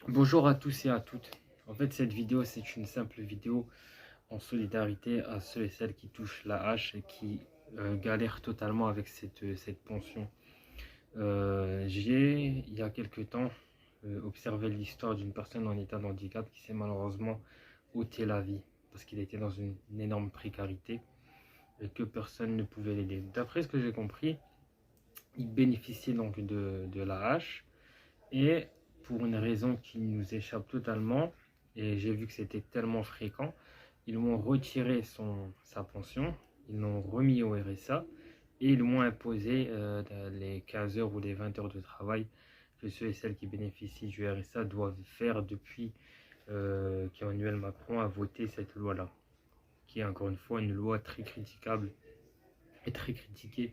Bonjour à tous et à toutes. En fait, cette vidéo, c'est une simple vidéo en solidarité à ceux et celles qui touchent la hache et qui galèrent totalement avec cette pension. Il y a quelque temps, observé l'histoire d'une personne en état de handicap qui s'est malheureusement ôté la vie parce qu'il était dans une énorme précarité et que personne ne pouvait l'aider. D'après ce que j'ai compris, il bénéficiait donc de la hache. Et pour une raison qui nous échappe totalement, et j'ai vu que c'était tellement fréquent, ils m'ont retiré sa pension, ils l'ont remis au RSA et ils m'ont imposé les 15 heures ou les 20 heures de travail que ceux et celles qui bénéficient du RSA doivent faire depuis qu'Emmanuel Macron a voté cette loi-là, qui est encore une fois une loi très critiquable et très critiquée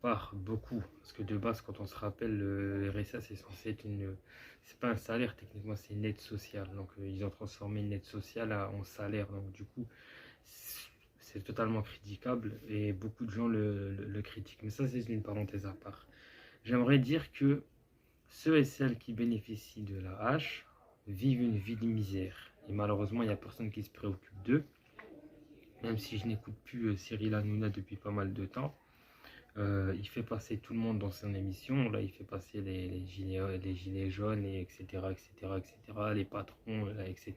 par beaucoup. Parce que de base, quand on se rappelle, le RSA, c'est censé être une. C'est pas un salaire, techniquement, c'est une aide sociale. Donc, ils ont transformé une aide sociale en salaire. Donc, du coup, c'est totalement critiquable et beaucoup de gens le critiquent. Mais ça, c'est une parenthèse à part. J'aimerais dire que ceux et celles qui bénéficient de la hache vivent une vie de misère. Et malheureusement, il n'y a personne qui se préoccupe d'eux. Même si je n'écoute plus Cyril Hanouna depuis pas mal de temps. Il fait passer tout le monde dans son émission. Là, il fait passer les gilets jaunes, et etc., etc., etc., les patrons, là, etc.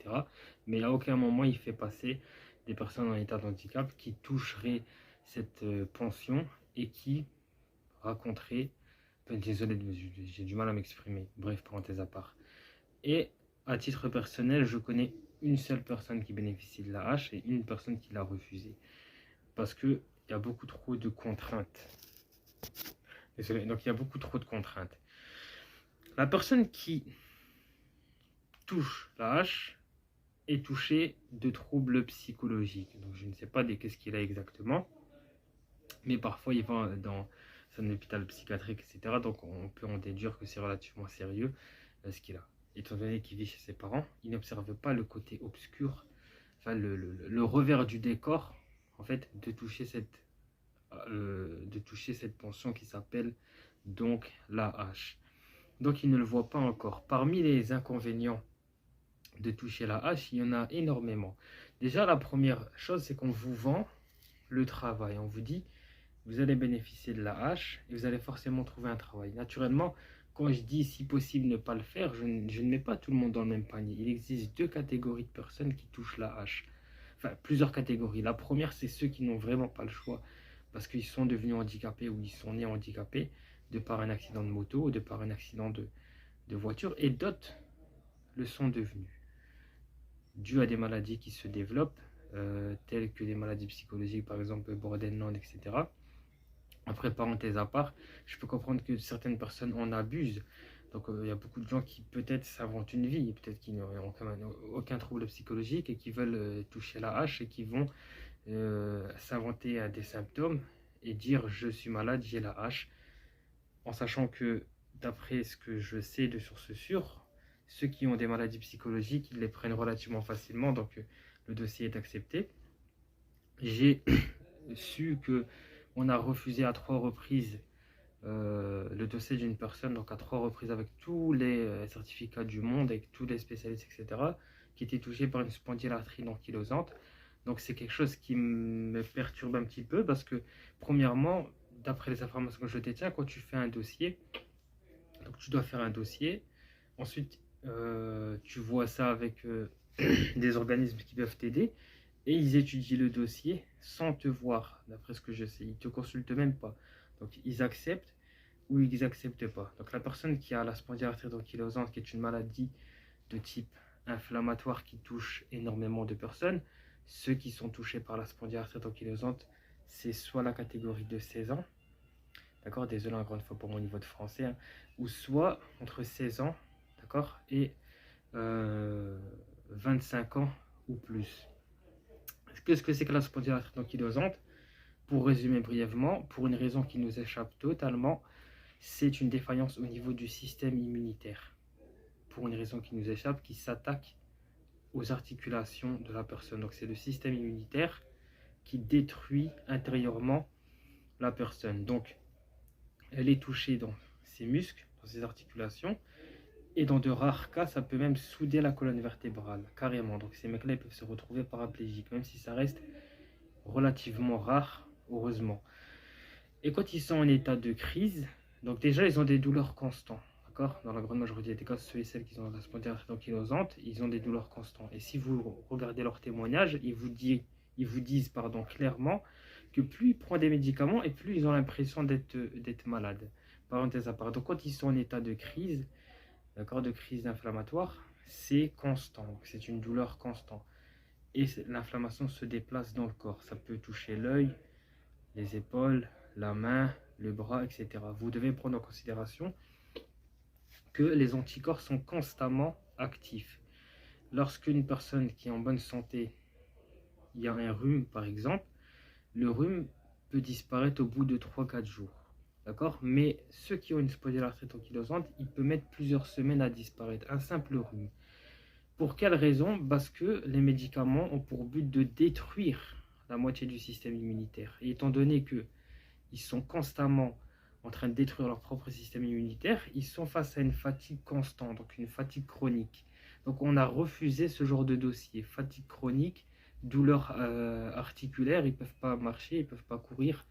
Mais à aucun moment, il fait passer des personnes en état de handicap qui toucheraient cette pension et qui raconteraient. Désolé, j'ai du mal à m'exprimer. Bref, parenthèse à part. Et à titre personnel, je connais une seule personne qui bénéficie de la hache et une personne qui l'a refusée. Parce qu'il y a beaucoup trop de contraintes. Désolé, donc il y a beaucoup trop de contraintes. La personne qui touche la hache est touchée de troubles psychologiques. Donc je ne sais pas qu'est-ce qu'il a exactement, mais parfois il va dans un hôpital psychiatrique, etc. Donc on peut en déduire que c'est relativement sérieux ce qu'il a. Étant donné qu'il vit chez ses parents, il n'observe pas le côté obscur, enfin le revers du décor, en fait, de toucher cette pension qui s'appelle donc la hache. Donc il ne le voit pas encore. Parmi les inconvénients de toucher la hache, il y en a énormément. Déjà, la première chose, c'est qu'on vous vend le travail. On vous dit, vous allez bénéficier de la hache et vous allez forcément trouver un travail. Naturellement, quand je dis si possible ne pas le faire, je ne mets pas tout le monde dans le même panier. Il existe deux catégories de personnes qui touchent la hache. Enfin, plusieurs catégories. La première, c'est ceux qui n'ont vraiment pas le choix parce qu'ils sont devenus handicapés ou ils sont nés handicapés de par un accident de moto ou de par un accident de voiture. Et d'autres le sont devenus dû à des maladies qui se développent, telles que des maladies psychologiques, par exemple Borderland, etc. Après, parenthèse à part, je peux comprendre que certaines personnes en abusent. Donc, il y a beaucoup de gens qui peut-être s'inventent une vie, peut-être qu'ils n'ont aucun trouble psychologique et qui veulent toucher la hache et qui vont s'inventer des symptômes et dire je suis malade, j'ai la hache, en sachant que d'après ce que je sais de sources sûres, ceux qui ont des maladies psychologiques, ils les prennent relativement facilement, donc le dossier est accepté. J'ai su que on a refusé à 3 reprises le dossier d'une personne, donc à 3 reprises avec tous les certificats du monde, avec tous les spécialistes, etc., qui était touché par une spondylarthrite ankylosante. Donc c'est quelque chose qui me perturbe un petit peu parce que, premièrement, d'après les informations que je détiens, quand tu fais un dossier, donc tu dois faire un dossier, ensuite tu vois ça avec des organismes qui peuvent t'aider, et ils étudient le dossier sans te voir, d'après ce que je sais. Ils ne te consultent même pas. Donc ils acceptent ou ils n'acceptent pas. Donc la personne qui a la spondylarthrite ankylosante, qui est une maladie de type inflammatoire qui touche énormément de personnes, ceux qui sont touchés par la spondylarthrite ankylosante, c'est soit la catégorie de 16 ans, d'accord, désolé encore une fois pour mon niveau de français, hein, ou soit entre 16 ans, d'accord, et 25 ans ou plus. Qu'est-ce que c'est que la spondylarthrite ankylosante? Pour résumer brièvement, pour une raison qui nous échappe totalement, c'est une défaillance au niveau du système immunitaire. Pour une raison qui nous échappe, qui s'attaque aux articulations de la personne. Donc c'est le système immunitaire qui détruit intérieurement la personne. Donc elle est touchée dans ses muscles, dans ses articulations, Et dans de rares cas, ça peut même souder la colonne vertébrale, carrément. Donc ces mecs-là, ils peuvent se retrouver paraplégiques, même si ça reste relativement rare, heureusement. Et quand ils sont en état de crise, donc déjà, ils ont des douleurs constantes. D'accord. Dans la grande majorité des cas, ceux et celles qui ont la spondylarthrite ankylosante, ils ont des douleurs constantes. Et si vous regardez leurs témoignages, ils vous disent clairement que plus ils prennent des médicaments et plus ils ont l'impression d'être malades. Parenthèse à part. Donc quand ils sont en état de crise, d'accord, de crise inflammatoire, c'est constant. C'est une douleur constante. Et l'inflammation se déplace dans le corps. Ça peut toucher l'œil, les épaules, la main, le bras, etc. Vous devez prendre en considération que les anticorps sont constamment actifs. Lorsqu'une personne qui est en bonne santé, il y a un rhume par exemple, le rhume peut disparaître au bout de 3-4 jours. D'accord. Mais ceux qui ont une spondylarthrite ankylosante, il peut mettre plusieurs semaines à disparaître. Un simple rhume. Pour quelle raison? Parce que les médicaments ont pour but de détruire la moitié du système immunitaire. Et étant donné qu'ils sont constamment en train de détruire leur propre système immunitaire, ils sont face à une fatigue constante, donc une fatigue chronique. Donc on a refusé ce genre de dossier. Fatigue chronique, douleur articulaire, ils ne peuvent pas marcher, ils ne peuvent pas courir,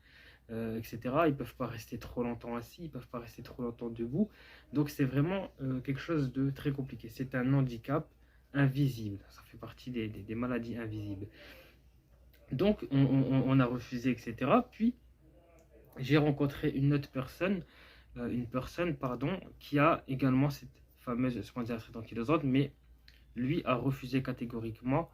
etc. Ils ne peuvent pas rester trop longtemps assis, ils ne peuvent pas rester trop longtemps debout. Donc c'est vraiment quelque chose de très compliqué. C'est un handicap invisible. Ça fait partie des maladies invisibles. Donc on a refusé, etc. Puis j'ai rencontré une autre personne, qui a également cette fameuse spondylarthrite ankylosante, mais lui a refusé catégoriquement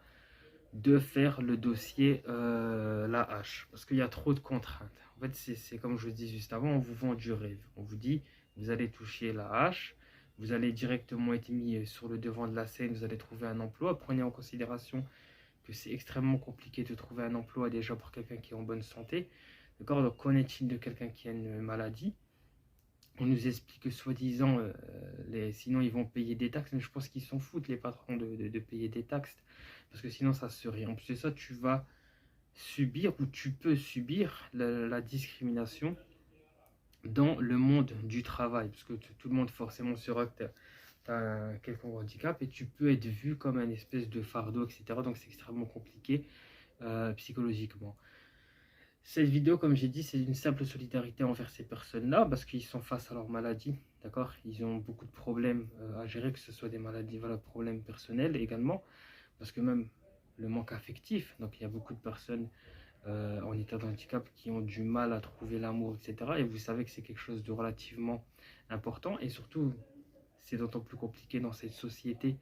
de faire le dossier la hache, parce qu'il y a trop de contraintes. En fait, c'est comme je vous dis juste avant, on vous vend du rêve. On vous dit, vous allez toucher la hache, vous allez directement être mis sur le devant de la scène, vous allez trouver un emploi. Prenez en considération que c'est extrêmement compliqué de trouver un emploi déjà pour quelqu'un qui est en bonne santé. D'accord. Donc, qu'en est-il de quelqu'un qui a une maladie? On nous explique que soi-disant, sinon ils vont payer des taxes, mais je pense qu'ils s'en foutent, les patrons, de payer des taxes, parce que sinon ça serait. En plus de ça, tu vas subir ou tu peux subir la discrimination dans le monde du travail, parce que tout le monde forcément saura que tu as un quelconque handicap et tu peux être vu comme un espèce de fardeau, etc. Donc c'est extrêmement compliqué psychologiquement. Cette vidéo, comme j'ai dit, c'est une simple solidarité envers ces personnes-là, parce qu'ils sont face à leur maladie, d'accord. Ils ont beaucoup de problèmes à gérer, que ce soit des maladies, voilà, problèmes personnels également, parce que même le manque affectif, donc il y a beaucoup de personnes en état de handicap qui ont du mal à trouver l'amour, etc. Et vous savez que c'est quelque chose de relativement important, et surtout, c'est d'autant plus compliqué dans cette société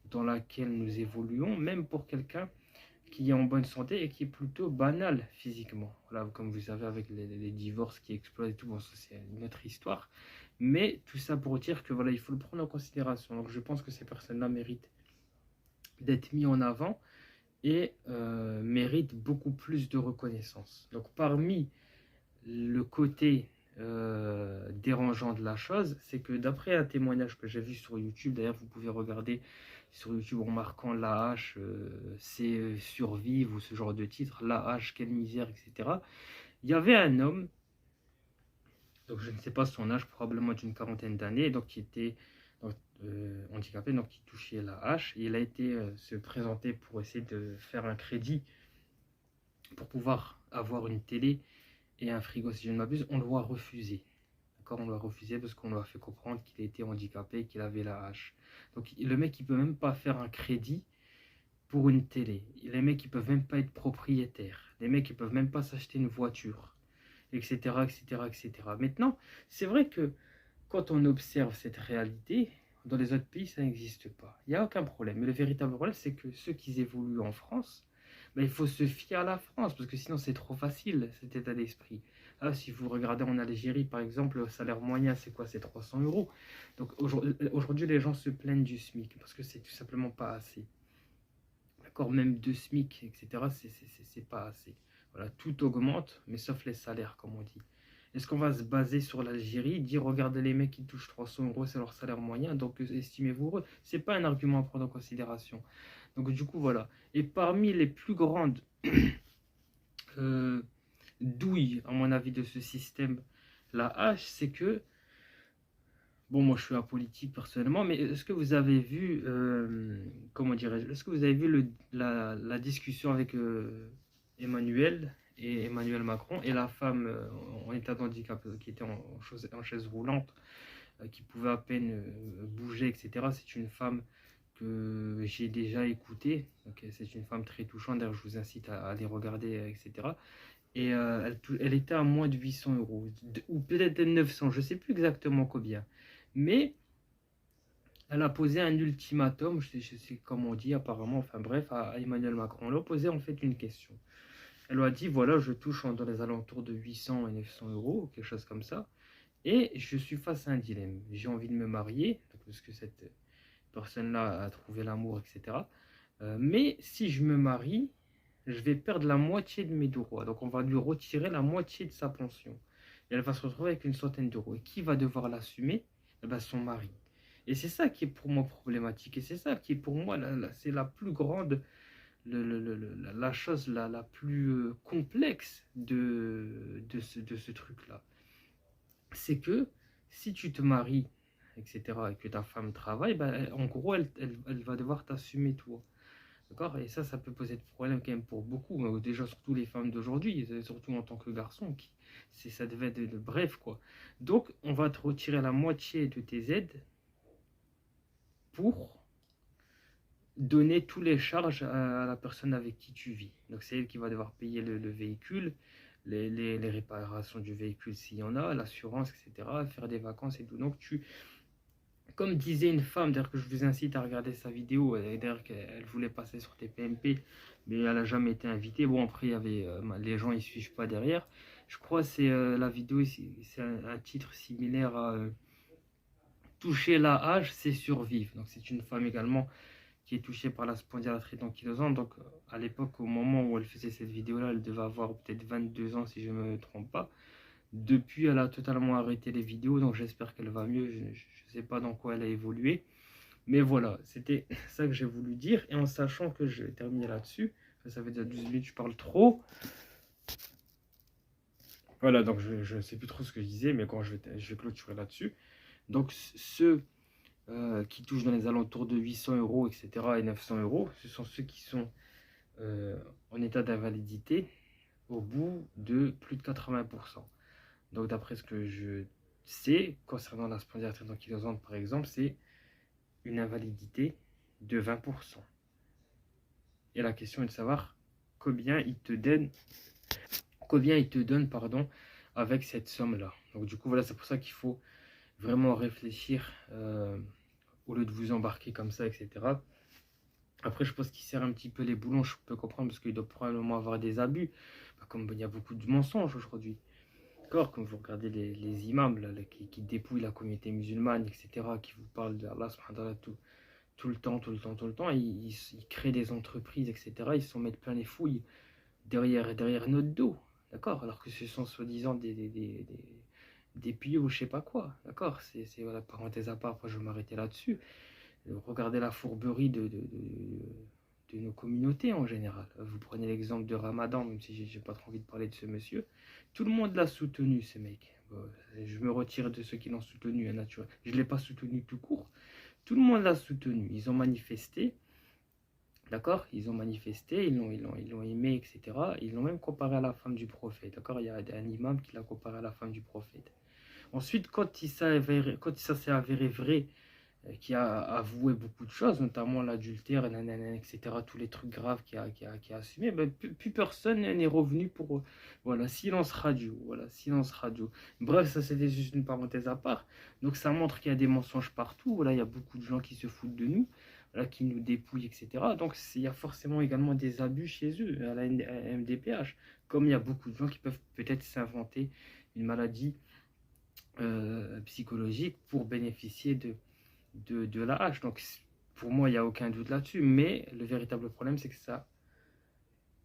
dans laquelle nous évoluons, même pour quelqu'un qui est en bonne santé et qui est plutôt banal physiquement. Voilà, comme vous savez, avec les divorces qui explosent et tout, bon, ça c'est une autre histoire. Mais tout ça pour dire que voilà, il faut le prendre en considération. Donc je pense que ces personnes-là méritent d'être mis en avant et méritent beaucoup plus de reconnaissance. Donc parmi le côté dérangeant de la chose, c'est que d'après un témoignage que j'ai vu sur YouTube, d'ailleurs vous pouvez regarder sur YouTube en marquant la hache, c'est survivre ou ce genre de titre, la hache, quelle misère, etc. Il y avait un homme, donc je ne sais pas son âge, probablement d'une quarantaine d'années, donc qui était donc, handicapé, donc qui touchait la hache, et il a été se présenter pour essayer de faire un crédit pour pouvoir avoir une télé et un frigo, si je ne m'abuse. On doit refuser. D'accord, on doit refuser parce qu'on lui a fait comprendre qu'il était handicapé, qu'il avait la hache. Donc le mec, il peut même pas faire un crédit pour une télé. Les mecs, ils peuvent même pas être propriétaires. Les mecs, ils peuvent même pas s'acheter une voiture, etc., etc., etc. Maintenant, c'est vrai que quand on observe cette réalité, dans les autres pays, ça n'existe pas. Il n'y a aucun problème. Mais le véritable problème, c'est que ceux qui évoluent en France, ben, il faut se fier à la France, parce que sinon c'est trop facile, cet état d'esprit. Là, si vous regardez en Algérie, par exemple, le salaire moyen, c'est quoi? C'est 300 euros. Donc aujourd'hui, les gens se plaignent du SMIC, parce que c'est tout simplement pas assez. D'accord. Même 2 SMIC, etc., c'est pas assez. Voilà, tout augmente, mais sauf les salaires, comme on dit. Est-ce qu'on va se baser sur l'Algérie, dire regardez les mecs qui touchent 300 euros, c'est leur salaire moyen, donc estimez-vous heureux? C'est pas un argument à prendre en considération. Donc du coup, voilà. Et parmi les plus grandes douilles, à mon avis, de ce système, la hache, c'est que Bon, moi je suis apolitique personnellement, mais est-ce que vous avez vu, comment dirais-je, est-ce que vous avez vu la discussion avec Emmanuel et Emmanuel Macron et la femme en état de handicap qui était en chaise roulante, qui pouvait à peine bouger, etc. C'est une femme que j'ai déjà écoutée, donc c'est une femme très touchante, d'ailleurs je vous incite à les regarder, etc. Et elle était à moins de 800 euros, ou peut-être 900, je ne sais plus exactement combien. Mais elle a posé un ultimatum, je sais comment on dit apparemment, enfin bref, à Emmanuel Macron. Elle lui a posé en fait une question. Elle lui a dit, voilà, je touche dans les alentours de 800 et 900 euros, quelque chose comme ça, et je suis face à un dilemme. J'ai envie de me marier, parce que cette personne-là a trouvé l'amour, etc. Mais si je me marie, je vais perdre la moitié de mes droits. Donc on va lui retirer la moitié de sa pension. Et elle va se retrouver avec une centaine d'euros. Et qui va devoir l'assumer? Eh ben, son mari. Et c'est ça qui est pour moi problématique. Et c'est ça qui est pour moi, c'est la plus grande, la chose la plus complexe de ce truc-là. C'est que si tu te maries, etc., et que ta femme travaille, ben, en gros, elle va devoir t'assumer toi. D'accord? Et ça peut poser de problème quand même pour beaucoup, mais déjà surtout les femmes d'aujourd'hui, surtout en tant que garçon, ça devait être bref, quoi. Donc, on va te retirer la moitié de tes aides pour donner toutes les charges à la personne avec qui tu vis. Donc, c'est elle qui va devoir payer le véhicule, les réparations du véhicule s'il y en a, l'assurance, etc., faire des vacances et tout. Donc, comme disait une femme, d'ailleurs que je vous incite à regarder sa vidéo, d'ailleurs qu'elle voulait passer sur TPMP, mais elle n'a jamais été invitée. Bon, après, il y avait, les gens, ils ne suivent pas derrière. Je crois que c'est la vidéo, c'est un titre similaire à Toucher la hache, c'est survivre. Donc, c'est une femme également qui est touchée par la spondylarthrite ankylosante. Donc, à l'époque, au moment où elle faisait cette vidéo-là, elle devait avoir peut-être 22 ans, si je ne me trompe pas. Depuis, elle a totalement arrêté les vidéos, donc j'espère qu'elle va mieux. Je ne sais pas dans quoi elle a évolué. Mais voilà, c'était ça que j'ai voulu dire. Et en sachant que je vais terminer là-dessus, ça fait déjà 12 minutes, je parle trop. Voilà, donc je ne sais plus trop ce que je disais, mais quand je vais clôturer là-dessus. Donc ceux qui touchent dans les alentours de 800 euros, etc., et 900 euros, ce sont ceux qui sont en état d'invalidité au bout de plus de 80%. Donc d'après ce que je sais, concernant la spondylarthrite ankylosante, par exemple, c'est une invalidité de 20%. Et la question est de savoir combien il te donne pardon, avec cette somme-là. Donc du coup, voilà, c'est pour ça qu'il faut vraiment réfléchir au lieu de vous embarquer comme ça, etc. Après, je pense qu'il sert un petit peu les boulons, je peux comprendre, parce qu'il doit probablement avoir des abus. Comme il y a beaucoup de mensonges aujourd'hui. D'accord, quand vous regardez les imams là, qui dépouillent la communauté musulmane, etc., qui vous parlent d'Allah tout le temps, tout le temps, tout le temps, ils créent des entreprises, etc., ils se sont mettre plein les fouilles derrière notre dos, d'accord, alors que ce sont soi-disant des pieux ou je sais pas quoi, d'accord, c'est voilà, parenthèse à part, après je vais m'arrêter là-dessus. Regardez la fourberie de nos communautés en général. Vous prenez l'exemple de Ramadan, même si j'ai pas trop envie de parler de ce monsieur. Tout le monde l'a soutenu, ce mec. Bon, je me retire de ceux qui l'ont soutenu, naturel. Je ne l'ai pas soutenu tout court. Tout le monde l'a soutenu. Ils ont manifesté, d'accord. Ils ont manifesté, ils l'ont aimé, etc. Ils l'ont même comparé à la femme du prophète, d'accord. Il y a un imam qui l'a comparé à la femme du prophète. Ensuite, quand ça s'est avéré vrai, qui a avoué beaucoup de choses, notamment l'adultère, etc., tous les trucs graves qui a assumé, ben, plus personne n'est revenu pour... Voilà, silence radio, voilà, silence radio. Bref, ça c'était juste une parenthèse à part. Donc ça montre qu'il y a des mensonges partout, voilà, il y a beaucoup de gens qui se foutent de nous, voilà, qui nous dépouillent, etc. Donc il y a forcément également des abus chez eux, à la MDPH, comme il y a beaucoup de gens qui peuvent peut-être s'inventer une maladie psychologique pour bénéficier de la hache. Donc pour moi, il n'y a aucun doute là-dessus. Mais le véritable problème, c'est que ça,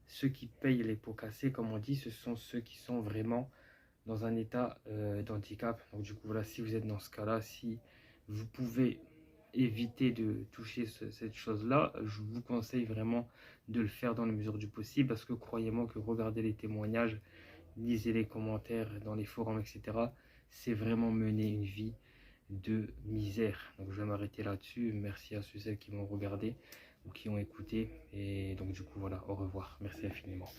ceux qui payent les pots cassés, comme on dit, ce sont ceux qui sont vraiment dans un état d'handicap. Donc du coup, voilà, si vous êtes dans ce cas-là, si vous pouvez éviter de toucher cette chose-là, je vous conseille vraiment de le faire dans la mesure du possible, parce que croyez-moi que regarder les témoignages, lisez les commentaires dans les forums, etc., c'est vraiment mener une vie de misère. Donc je vais m'arrêter là-dessus. Merci à ceux et celles qui m'ont regardé ou qui ont écouté. Et donc du coup voilà, au revoir. Merci infiniment.